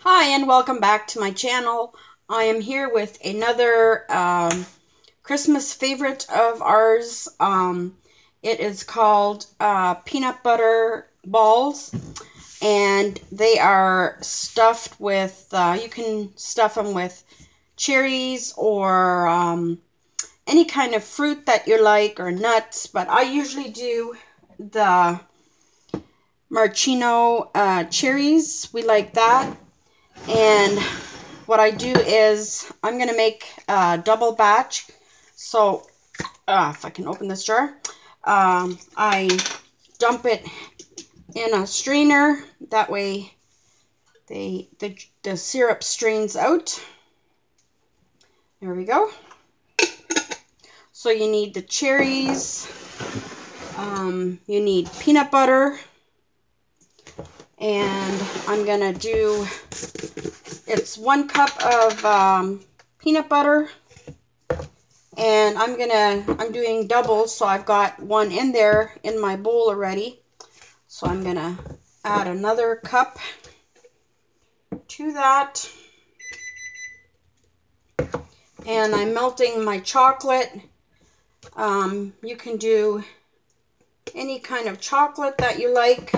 Hi and welcome back to my channel. I am here with another Christmas favorite of ours. It is called peanut butter balls, and they are stuffed with, you can stuff them with cherries or any kind of fruit that you like, or nuts, but I usually do the maraschino cherries. We like that. And what I do is I'm going to make a double batch. So if I can open this jar, I dump it in a strainer. That way the syrup strains out. There we go. So you need the cherries. You need peanut butter. And I'm going to do, it's 1 cup of peanut butter, and I'm doing doubles, so I've got one in there in my bowl already. So I'm going to add another cup to that. And I'm melting my chocolate. You can do any kind of chocolate that you like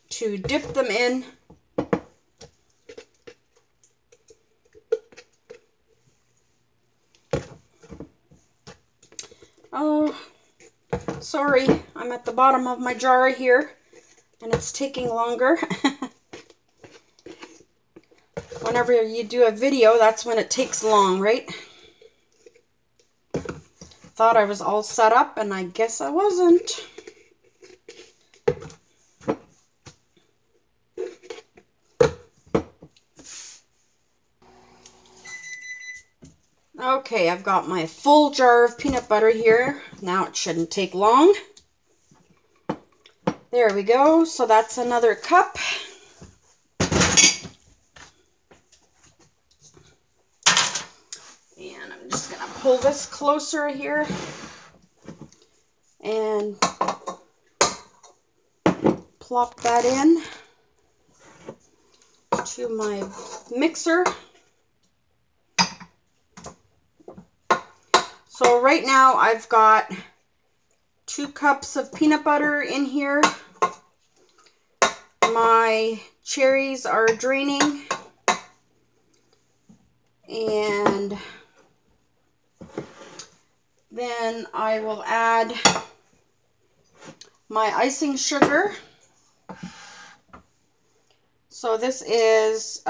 to dip them in. Oh, sorry, I'm at the bottom of my jar here, and it's taking longer. Whenever you do a video, that's when it takes long, right? Thought I was all set up, and I guess I wasn't. Okay, I've got my full jar of peanut butter here. Now it shouldn't take long. There we go. So that's another cup. And I'm just going to pull this closer here and plop that in to my mixer. So right now I've got 2 cups of peanut butter in here. My cherries are draining. And then I will add my icing sugar. So this is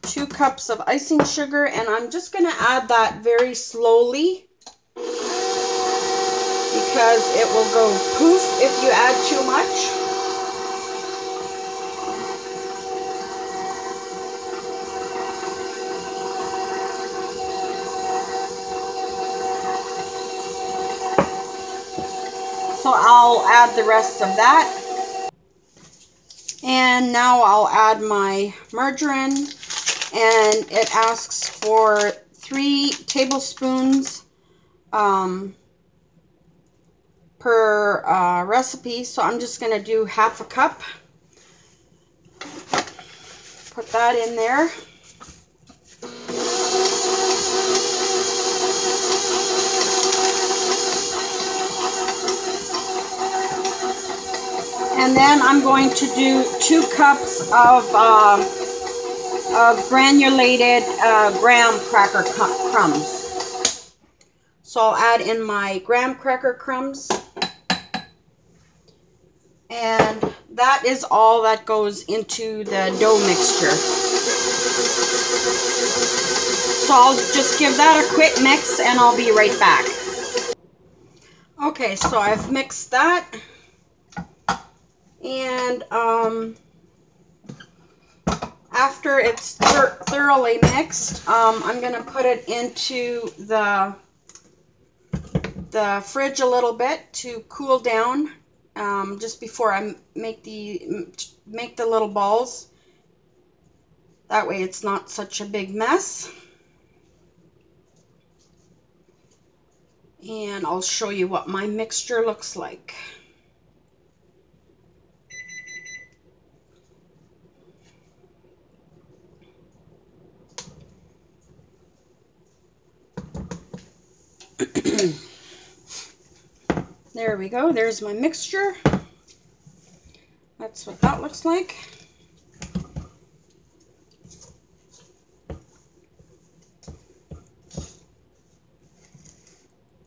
2 cups of icing sugar, and I'm just going to add that very slowly because it will go poof if you add too much. So I'll add the rest of that. And now I'll add my margarine, and it asks for 3 tablespoons per recipe, so I'm just going to do half a cup. Put that in there. And then I'm going to do 2 cups of granulated graham cracker crumbs. So I'll add in my graham cracker crumbs. And that is all that goes into the dough mixture. So I'll just give that a quick mix and I'll be right back. Okay, so I've mixed that. And after it's thoroughly mixed, I'm going to put it into the fridge a little bit to cool down just before I make the little balls. That way it's not such a big mess. And I'll show you what my mixture looks like. There we go. There's my mixture. That's what that looks like.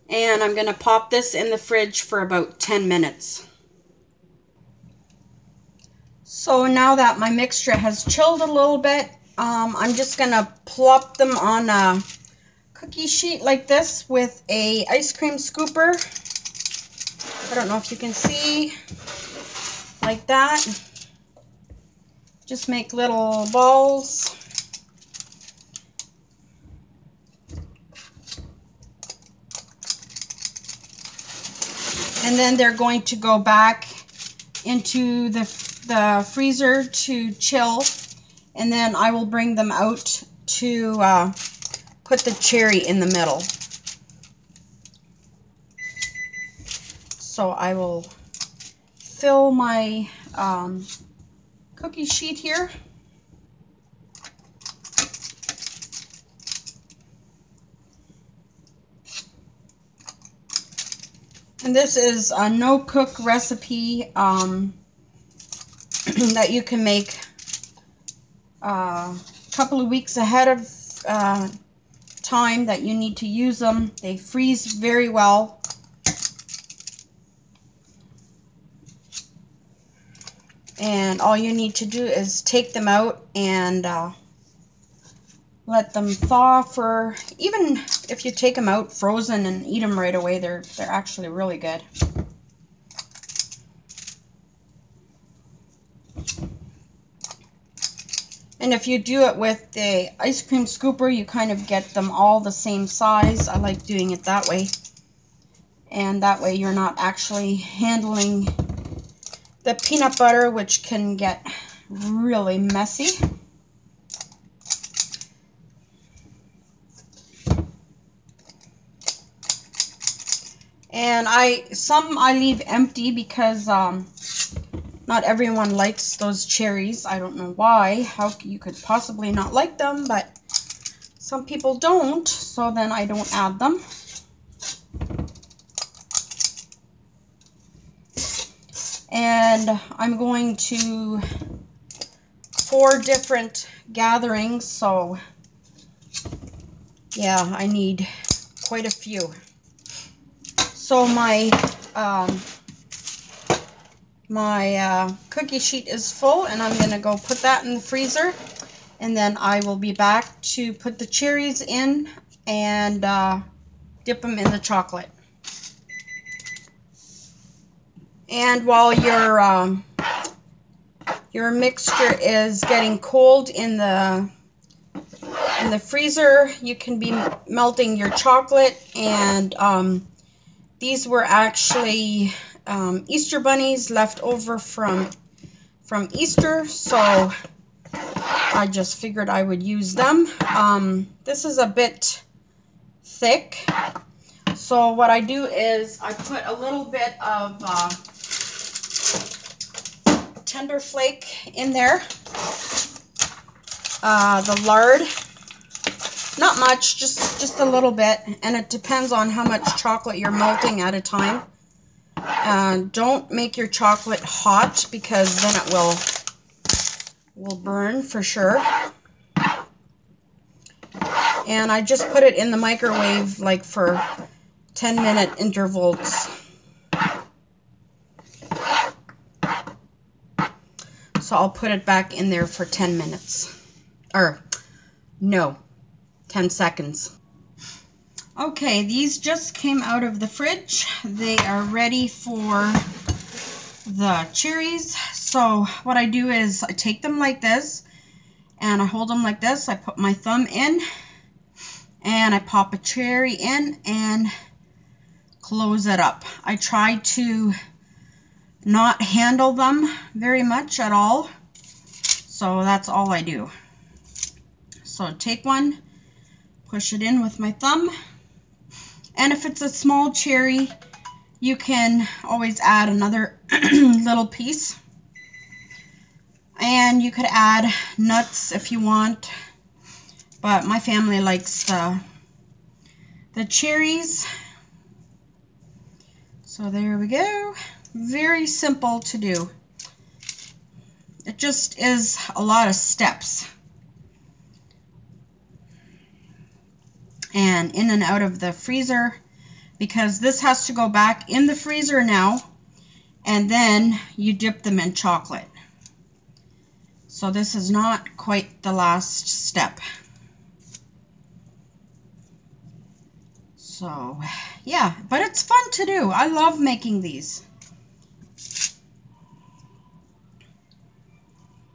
And I'm going to pop this in the fridge for about 10 minutes. So now that my mixture has chilled a little bit, I'm just going to plop them on a cookie sheet like this with a ice cream scooper. I don't know if you can see, like that. Just make little balls. And then they're going to go back into the freezer to chill. And then I will bring them out to put the cherry in the middle. So I will fill my cookie sheet here. And this is a no-cook recipe that you can make a couple of weeks ahead of time that you need to use them. They freeze very well. And all you need to do is take them out and let them thaw for, even if you take them out frozen and eat them right away, they're actually really good. And if you do it with the ice cream scooper, you kind of get them all the same size. I like doing it that way. And that way you're not actually handling the peanut butter, which can get really messy. And some I leave empty because not everyone likes those cherries. I don't know why. How you could possibly not like them, but some people don't, so then I don't add them. And I'm going to 4 different gatherings, so yeah, I need quite a few. So my cookie sheet is full, and I'm going to go put that in the freezer, and then I will be back to put the cherries in and dip them in the chocolate. And while your mixture is getting cold in the freezer, you can be melting your chocolate. And these were actually Easter bunnies left over from Easter, so I just figured I would use them. This is a bit thick, so what I do is I put a little bit of tender flake in there, the lard. Not much, just a little bit, and it depends on how much chocolate you're melting at a time. Don't make your chocolate hot because then it will burn for sure. And I just put it in the microwave like for 10-minute intervals. So I'll put it back in there for 10 minutes. Or, no. 10 seconds. Okay, these just came out of the fridge. They are ready for the cherries. So what I do is I take them like this and I hold them like this. I put my thumb in and I pop a cherry in and close it up. I try to not handle them very much at all. So that's all I do. So take one, push it in with my thumb, and if it's a small cherry, you can always add another little piece, and you could add nuts if you want, but my family likes the cherries, So there we go. Very simple to do. It just is a lot of steps. And in and out of the freezer, because this has to go back in the freezer now, and then you dip them in chocolate. So this is not quite the last step. So yeah, but it's fun to do. I love making these.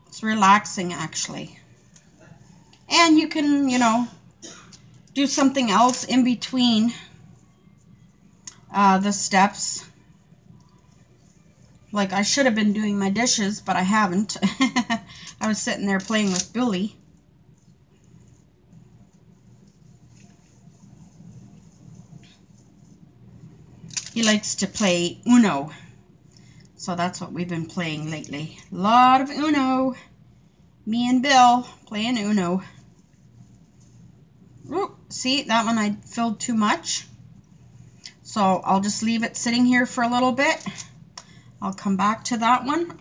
It's relaxing, actually. And you can, you know, do something else in between the steps. Like, I should have been doing my dishes, but I haven't. I was sitting there playing with Billy. He likes to play Uno. So that's what we've been playing lately. A lot of Uno. Me and Bill playing Uno. Ooh, see, that one I filled too much. So I'll just leave it sitting here for a little bit. I'll come back to that one.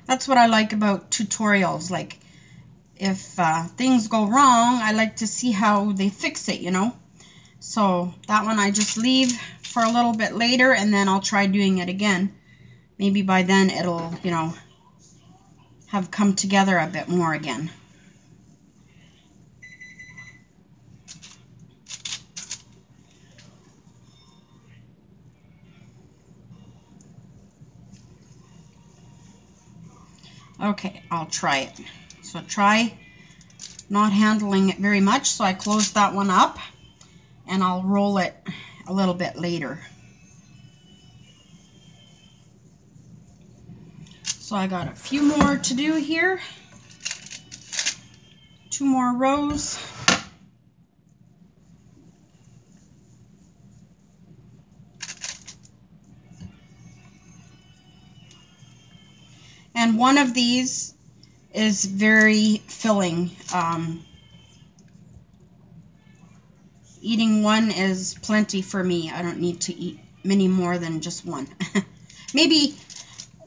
That's what I like about tutorials. Like, if things go wrong, I like to see how they fix it, you know. So that one I just leave for a little bit later, and then I'll try doing it again. Maybe by then it'll, you know, have come together a bit more again. Okay, I'll try it. So try not handling it very much. So I close that one up, and I'll roll it a little bit later. So I got a few more to do here. 2 more rows. And one of these is very filling. Eating one is plenty for me. I don't need to eat many more than just one. Maybe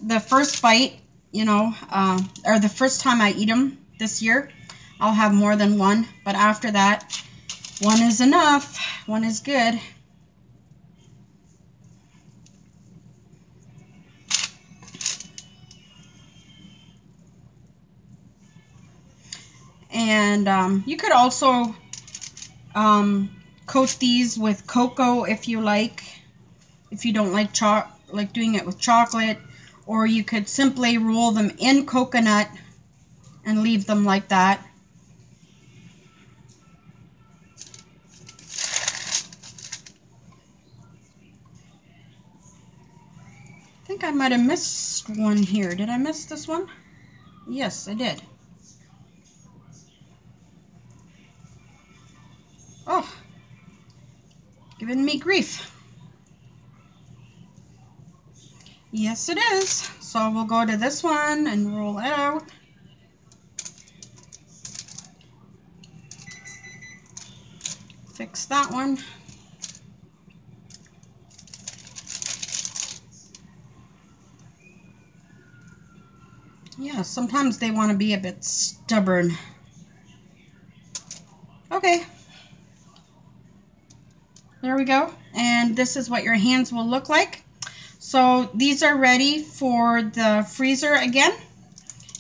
the first bite, you know, or the first time I eat them this year, I'll have more than one. But after that, one is enough. One is good. And you could also coat these with cocoa if you like. If you don't like doing it with chocolate. Or you could simply roll them in coconut and leave them like that. I think I might have missed one here. Did I miss this one? Yes, I did. Oh, giving me grief. Yes, it is. So we'll go to this one and roll it out. Fix that one. Yeah, sometimes they want to be a bit stubborn. Okay. There we go. And this is what your hands will look like. So these are ready for the freezer again.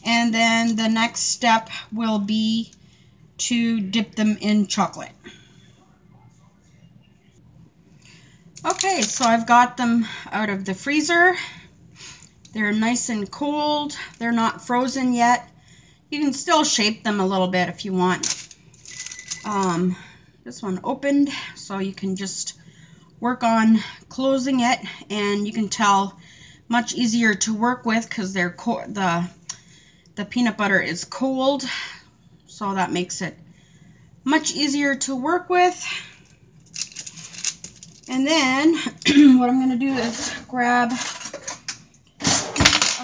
And then the next step will be to dip them in chocolate. Okay, so I've got them out of the freezer. They're nice and cold. They're not frozen yet. You can still shape them a little bit if you want. This one opened, so you can just work on closing it, and you can tell much easier to work with because they're the peanut butter is cold, so that makes it much easier to work with. And then what I'm going to do is grab a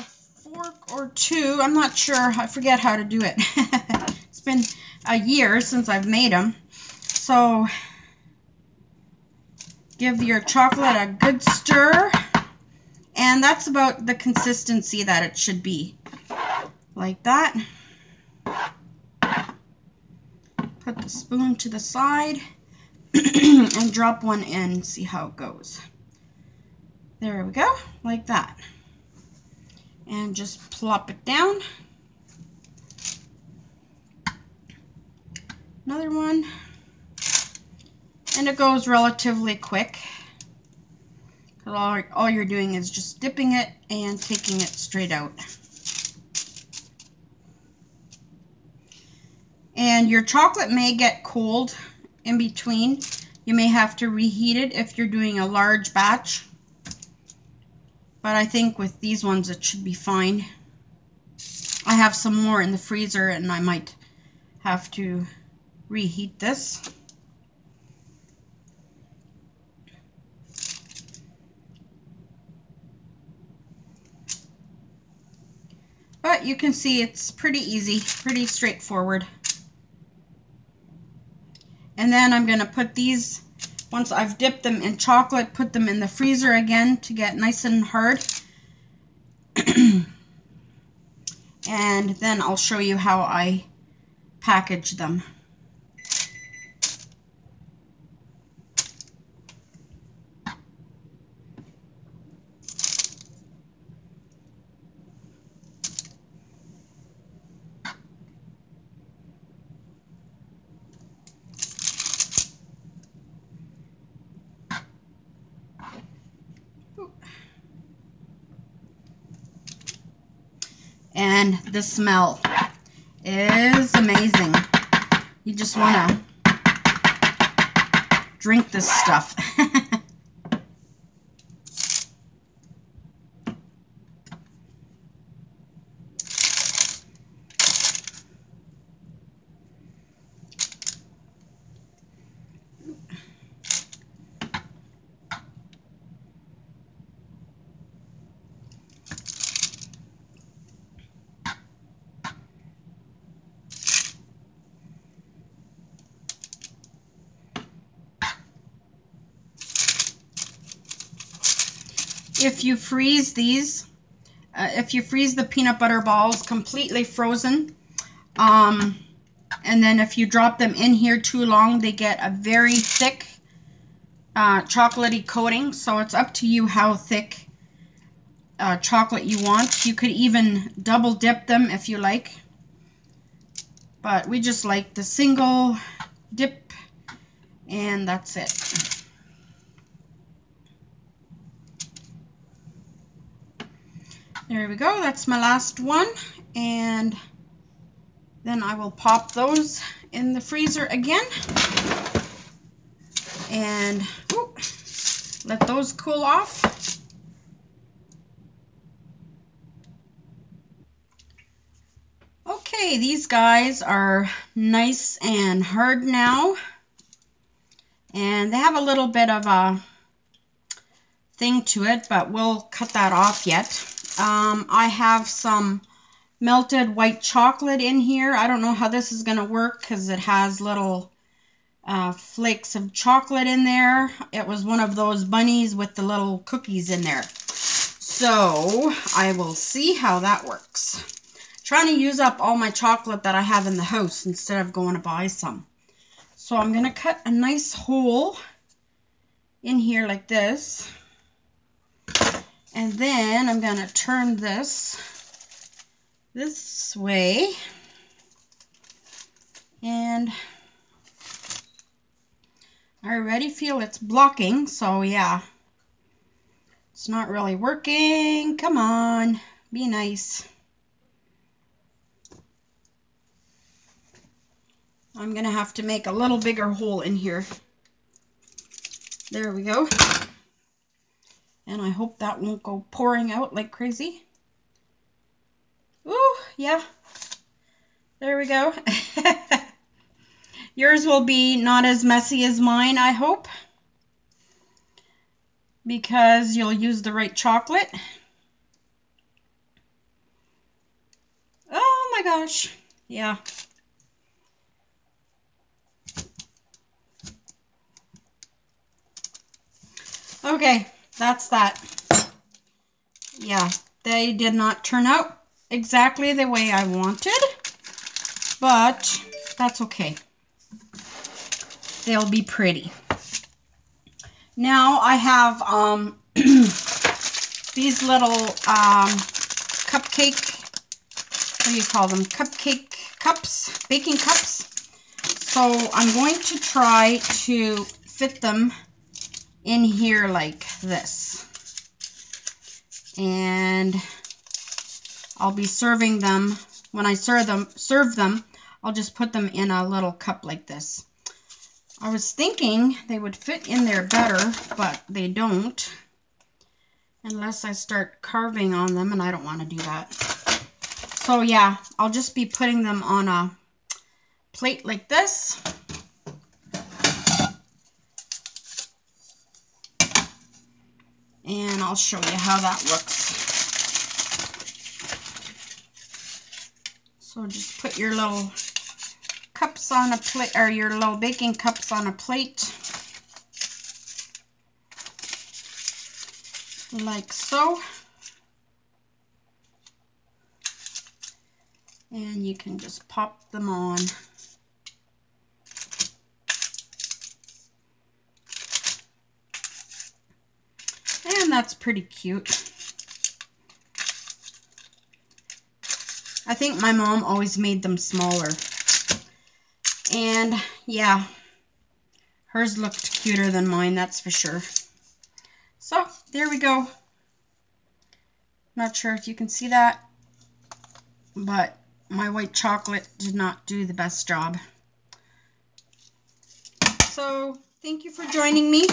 fork or or two. I'm not sure. I forget how to do it. It's been a year since I've made them. So give your chocolate a good stir. And that's about the consistency that it should be. Like that. Put the spoon to the side and drop one in. See how it goes. There we go. Like that. And just plop it down. Another one. And it goes relatively quick. All you're doing is just dipping it and taking it straight out. And your chocolate may get cold in between. You may have to reheat it if you're doing a large batch. But I think with these ones it should be fine. I have some more in the freezer and I might have to reheat this. But you can see it's pretty easy, pretty straightforward. And then I'm going to put these, once I've dipped them in chocolate, put them in the freezer again to get nice and hard. And then I'll show you how I package them. And the smell is amazing. You just want to drink this stuff. If you freeze these, if you freeze the peanut butter balls completely frozen, and then if you drop them in here too long, they get a very thick chocolatey coating. So it's up to you how thick chocolate you want. You could even double dip them if you like. But we just like the single dip, and that's it. There we go, that's my last one, and then I will pop those in the freezer again, and let those cool off. Okay, these guys are nice and hard now, and they have a little bit of a thing to it, but we'll cut that off yet. I have some melted white chocolate in here. I don't know how this is going to work because it has little flakes of chocolate in there. It was one of those bunnies with the little cookies in there. So I will see how that works. Trying to use up all my chocolate that I have in the house instead of going to buy some. So I'm going to cut a nice hole in here like this. And then I'm going to turn this way. And I already feel it's blocking, so yeah. It's not really working. Come on, be nice. I'm going to have to make a little bigger hole in here. There we go. And I hope that won't go pouring out like crazy. Ooh, yeah. There we go. Yours will be not as messy as mine, I hope. Because you'll use the right chocolate. gosh. Yeah. Okay, that's that. Yeah, they did not turn out exactly the way I wanted, but that's okay. They'll be pretty. Now I have these little cupcake, what do you call them? Cupcake cups, baking cups. So I'm going to try to fit them in here like this. And I'll be serving them. When I serve them, I'll just put them in a little cup like this. I was thinking they would fit in there better, but they don't. Unless I start carving on them, and I don't want to do that. So yeah, I'll just be putting them on a plate like this. And I'll show you how that looks. So just put your little cups on a plate, or your little baking cups on a plate. Like so. And you can just pop them on. And that's pretty cute. I think my mom always made them smaller. And yeah, hers looked cuter than mine, that's for sure. So there we go. Not sure if you can see that, but my white chocolate did not do the best job. So thank you for joining me.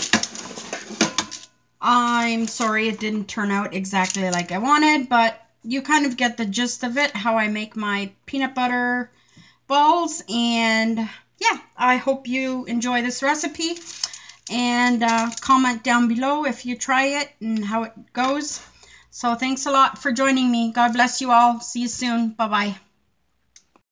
I'm sorry it didn't turn out exactly like I wanted, but you kind of get the gist of it, how I make my peanut butter balls. And yeah, I hope you enjoy this recipe, and comment down below if you try it and how it goes. So thanks a lot for joining me. God bless you all. See you soon. Bye-bye.